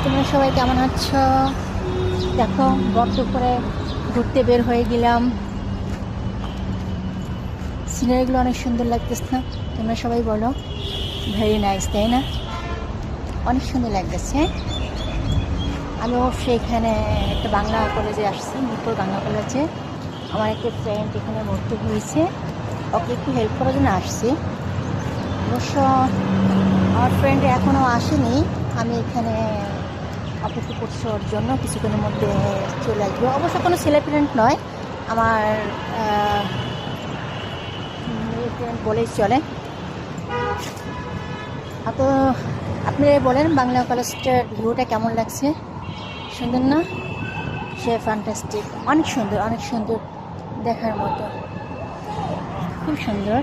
তোমরা সবাই কেমন আছো? দেখো বর্ষ করে ঘুরতে বের হয়ে গেলাম। সিনারিগুলো অনেক সুন্দর লাগতেছে না? তোমরা সবাই বলো ভেরি নাইস, তাই না? অনেক সুন্দর লাগতেছে। আমি অবশ্যই এখানে একটা বাংলা কলেজে আসছি, মিরপুর বাংলা কলেজে। আমার একটা ফ্রেন্ড এখানে ভর্তি হয়েছে, ওকে একটু হেল্প করার জন্য আসছি। অবশ্য আমার ফ্রেন্ড এখনও আসেনি, আমি এখানে অপেক্ষা করছি ওর জন্য। কিছুক্ষণের মধ্যে চলে আসবে। অবশ্য কোনো ছেলে ফ্রেন্ড নয়, আমার মেয়ে ফ্রেন্ড বলেই চলে। তো আপনারা বলেন বাংলা কলেজটার ভিউটা কেমন লাগছে? সুন্দর না? সে ফ্যান্টাস্টিক, অনেক সুন্দর, অনেক সুন্দর, দেখার মতো, খুব সুন্দর।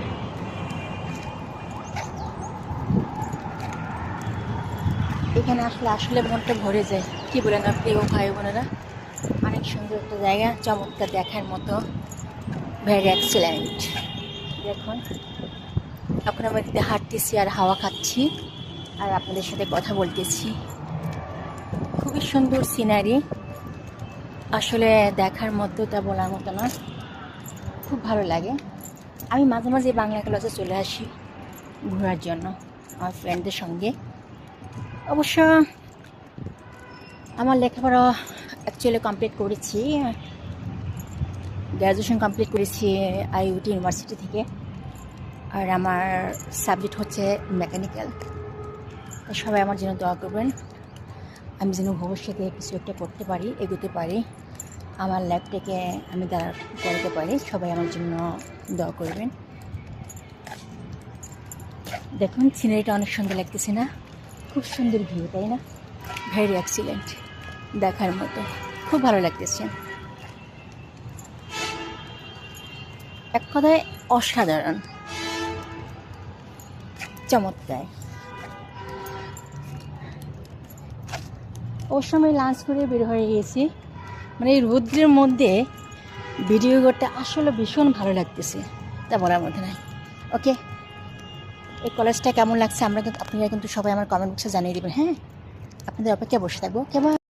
এখানে আসলে আসলে মনটা ভরে যায়। কি বলেন আপনি ও ভাই বোনেরা? অনেক সুন্দর একটা জায়গা, চমৎকার, দেখার মতো, ভেরি এক্সিলেন্ট। দেখুন এখন আমি এদিকে হাঁটতেছি আর হাওয়া খাচ্ছি আর আপনাদের সাথে কথা বলতেছি। খুবই সুন্দর সিনারি, আসলে দেখার মতো, তা বলার মতো না। খুব ভালো লাগে। আমি মাঝে মাঝে বাংলা ক্লাসে চলে আসি ঘোরার জন্য আমার ফ্রেন্ডদের সঙ্গে। অবশ্য আমার লেখাপড়া অ্যাকচুয়ালি কমপ্লিট করেছি, গ্র্যাজুয়েশন কমপ্লিট করেছি আইইউটি ইউনিভার্সিটি থেকে। আর আমার সাবজেক্ট হচ্ছে মেকানিক্যাল। সবাই আমার জন্য দোয়া করবেন, আমি যেন ভবিষ্যতে কিছু একটা করতে পারি, এগোতে পারি, আমার লাইফটাকে আমি দাঁড়া করতে পারি। সবাই আমার জন্য দোয়া করবেন। দেখুন সিনারিটা অনেক সুন্দর লাগতেছে না? খুব সুন্দর ভিউ, তাই না? ভেরি এক্সিলেন্ট, দেখার মতো, খুব ভালো লাগতেছে। এক কথায় অসাধারণ, চমৎকার। ওর সময় লাঞ্চ করে বের হয়ে গেছি, মানে এই রৌদ্রের মধ্যে ভিডিও করতে আসলে ভীষণ ভালো লাগতেছে, তা বলার মধ্যে নাই। ওকে, এই কলেজটা কেমন লাগছে আপনারা কিন্তু সবাই আমার কমেন্ট বক্সে জানিয়ে দেবেন। হ্যাঁ, আপনাদের অপেক্ষায় বসে থাকবো। কেমন